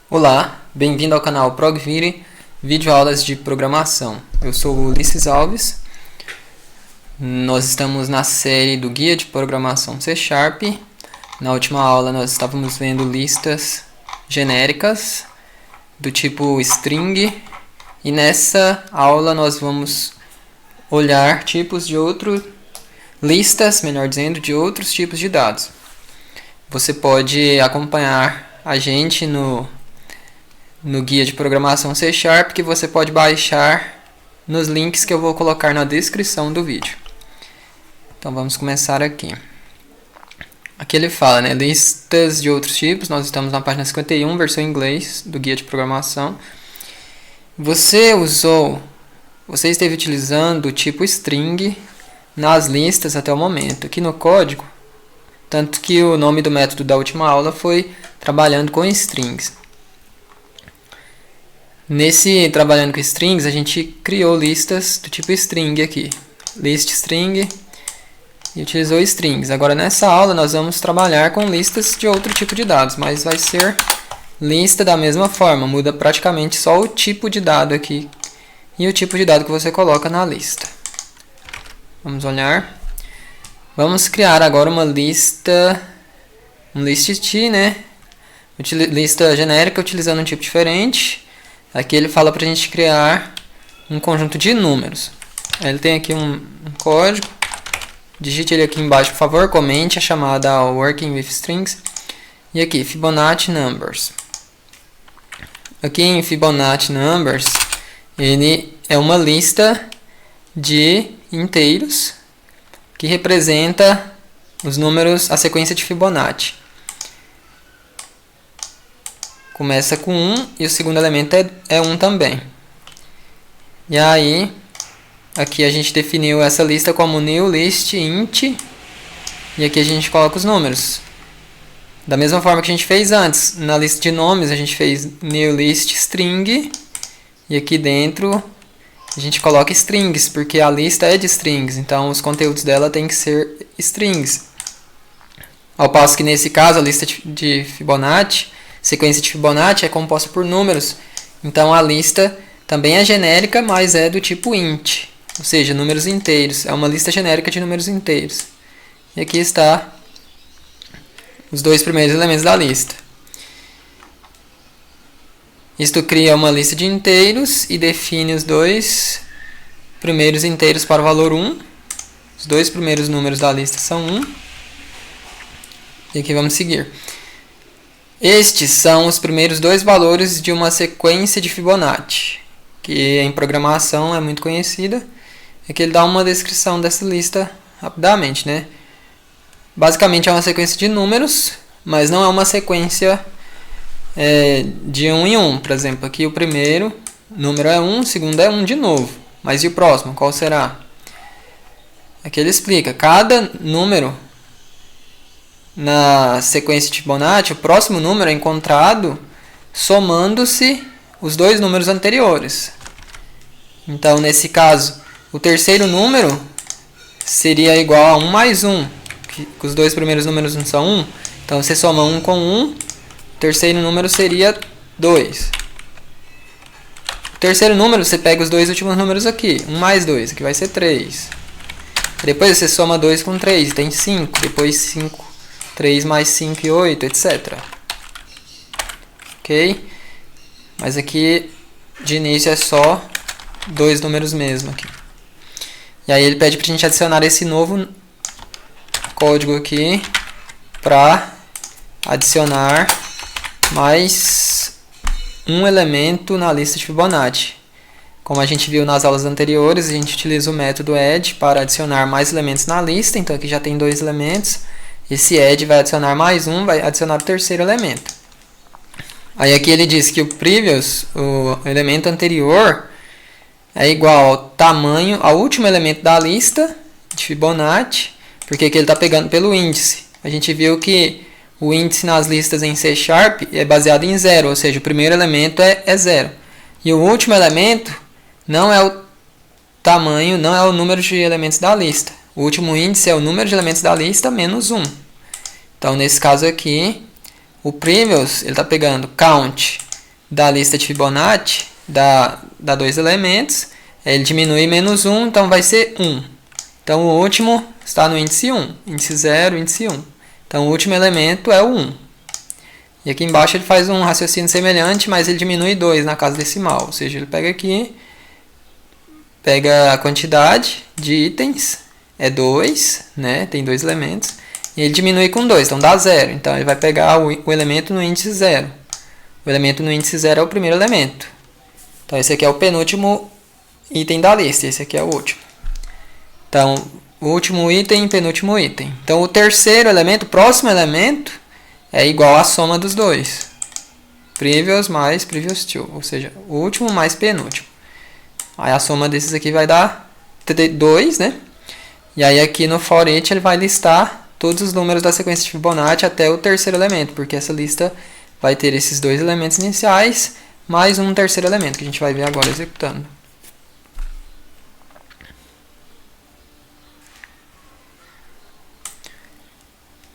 Olá, bem-vindo ao canal Progvire, videoaulas de programação. Eu sou o Ulisses Alves. Nós estamos na série do Guia de Programação C#. Na última aula nós estávamos vendo listas genéricas do tipo string. E nessa aula nós vamos olhar tipos de listas, melhor dizendo, de outros tipos de dados. Você pode acompanhar a gente no guia de programação C#, que você pode baixar nos links que eu vou colocar na descrição do vídeo. Então vamos começar aqui. Aqui ele fala, né, listas de outros tipos. Nós estamos na página 51, versão em inglês, do guia de programação. Você esteve utilizando o tipo string nas listas até o momento. Aqui no código, tanto que o nome do método da última aula foi trabalhando com strings. Nesse trabalhando com strings, a gente criou listas do tipo string aqui. List string e utilizou strings. Agora nessa aula nós vamos trabalhar com listas de outro tipo de dados, mas vai ser lista da mesma forma. Muda praticamente só o tipo de dado aqui e o tipo de dado que você coloca na lista. Vamos olhar. Vamos criar agora uma lista, um list, né? Lista genérica utilizando um tipo diferente. Aqui ele fala para a gente criar um conjunto de números. Ele tem aqui um código. Digite ele aqui embaixo, por favor. Comente a chamada Working with Strings. E aqui, Fibonacci Numbers. Aqui em Fibonacci Numbers, ele é uma lista de inteiros que representa os números, a sequência de Fibonacci. Começa com 1 e o segundo elemento é 1 também. E aí, aqui a gente definiu essa lista como new list int. E aqui a gente coloca os números. Da mesma forma que a gente fez antes. Na lista de nomes a gente fez new list string. E aqui dentro a gente coloca strings, porque a lista é de strings. Então os conteúdos dela tem que ser strings. Ao passo que nesse caso a lista de Fibonacci, sequência de Fibonacci, é composta por números. Então a lista também é genérica, mas é do tipo int, ou seja, números inteiros. É uma lista genérica de números inteiros. E aqui está os dois primeiros elementos da lista. Isto cria uma lista de inteiros e define os dois primeiros inteiros para o valor 1. Os dois primeiros números da lista são 1. E aqui vamos seguir. Estes são os primeiros dois valores de uma sequência de Fibonacci, que em programação é muito conhecida. Aqui ele dá uma descrição dessa lista rapidamente, né? Basicamente é uma sequência de números, mas não é uma sequência de 1 em 1. Por exemplo, aqui o primeiro número é 1, o segundo é 1 de novo. Mas e o próximo? Qual será? Aqui ele explica. Cada número na sequência de Fibonacci, o próximo número é encontrado somando-se os dois números anteriores. Então, nesse caso, o terceiro número seria igual a 1 mais 1, que os dois primeiros números não são 1. Então, você soma 1 com 1, o terceiro número seria 2. O terceiro número, você pega os dois últimos números aqui, 1 mais 2, aqui vai ser 3. Depois você soma 2 com 3, tem 5. Depois 5, 3 mais 5 e 8, etc. Ok? Mas aqui, de início, é só dois números mesmo aqui. E aí ele pede para a gente adicionar esse novo código aqui para adicionar mais um elemento na lista de Fibonacci. Como a gente viu nas aulas anteriores, a gente utiliza o método add para adicionar mais elementos na lista. Então aqui já tem dois elementos. Esse add vai adicionar mais um, vai adicionar o terceiro elemento. Aí aqui ele diz que o previous, o elemento anterior, é igual ao tamanho, ao último elemento da lista de Fibonacci, porque aqui ele está pegando pelo índice. A gente viu que o índice nas listas em C# é baseado em 0, ou seja, o primeiro elemento é 0. E o último elemento não é o tamanho, não é o número de elementos da lista. O último índice é o número de elementos da lista menos 1. Então, nesse caso aqui, o previous, ele está pegando count da lista de Fibonacci dá 2 elementos, ele diminui menos 1, então vai ser 1. Então o último está no índice 1, índice 0, índice 1. Então o último elemento é o 1. E aqui embaixo ele faz um raciocínio semelhante, mas ele diminui 2 na casa decimal. Ou seja, ele pega aqui, pega a quantidade de itens, é 2, né? Tem 2 elementos. E ele diminui com 2, então dá 0. Então ele vai pegar o elemento no índice 0. O elemento no índice 0 é o primeiro elemento. Então esse aqui é o penúltimo item da lista, esse aqui é o último. Então, o último item, penúltimo item. Então o terceiro elemento, o próximo elemento, é igual à soma dos dois. Previous mais previous to, ou seja, o último mais penúltimo. Aí a soma desses aqui vai dar 2, né? E aí aqui no for each ele vai listar todos os números da sequência de Fibonacci até o terceiro elemento, porque essa lista vai ter esses 2 elementos iniciais, mais um terceiro elemento, que a gente vai ver agora executando.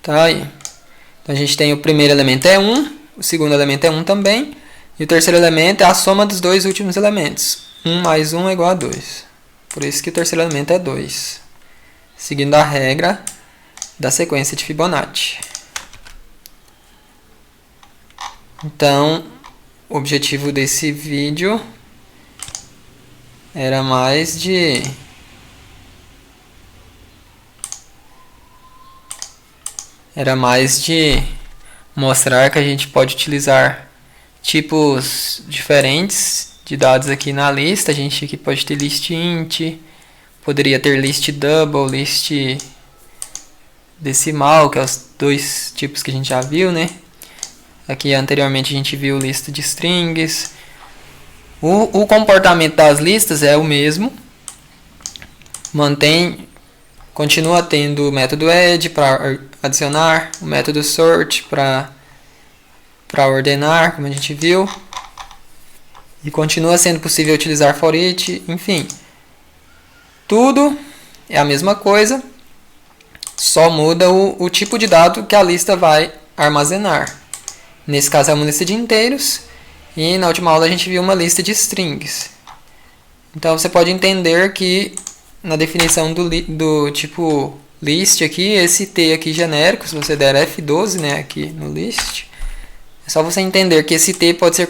Tá aí. Então a gente tem o primeiro elemento é 1, o segundo elemento é 1 também, e o terceiro elemento é a soma dos 2 últimos elementos. 1 mais 1 é igual a 2. Por isso que o terceiro elemento é 2. Seguindo a regra da sequência de Fibonacci. Então, o objetivo desse vídeo era mais de mostrar que a gente pode utilizar tipos diferentes de dados aqui na lista. A gente aqui pode ter list int, poderia ter list double, list decimal, que é os 2 tipos que a gente já viu, né? Aqui anteriormente a gente viu lista de strings. O comportamento das listas é o mesmo. Continua tendo o método add para adicionar, o método sort para ordenar, como a gente viu. E continua sendo possível utilizar for each, enfim. Tudo é a mesma coisa, só muda o tipo de dado que a lista vai armazenar. Nesse caso é uma lista de inteiros, e na última aula a gente viu uma lista de strings. Então você pode entender que na definição do tipo list aqui, esse T aqui genérico, se você der F12, né, aqui no list, é só você entender que esse T pode ser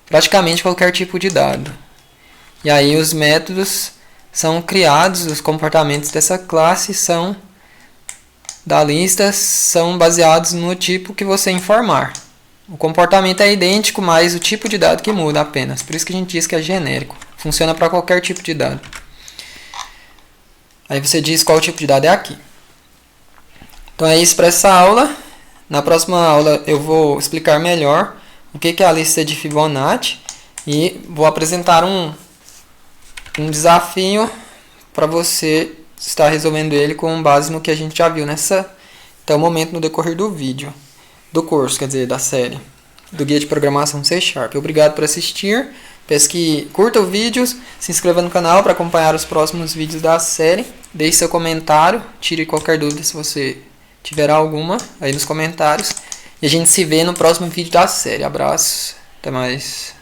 praticamente qualquer tipo de dado. E aí os métodos são criados, os comportamentos dessa classe da lista são baseados no tipo que você informar. O comportamento é idêntico, mas o tipo de dado que muda apenas. Por isso que a gente diz que é genérico. Funciona para qualquer tipo de dado. Aí você diz qual tipo de dado é aqui. Então é isso para essa aula. Na próxima aula eu vou explicar melhor o que é a lista de Fibonacci e vou apresentar um desafio para você estar resolvendo ele com base no que a gente já viu até o momento no decorrer do vídeo, do curso, quer dizer, da série, do Guia de Programação C#. Obrigado por assistir. Peço que curta o vídeo, se inscreva no canal para acompanhar os próximos vídeos da série. Deixe seu comentário, tire qualquer dúvida se você tiver alguma aí nos comentários. E a gente se vê no próximo vídeo da série. Abraços, até mais.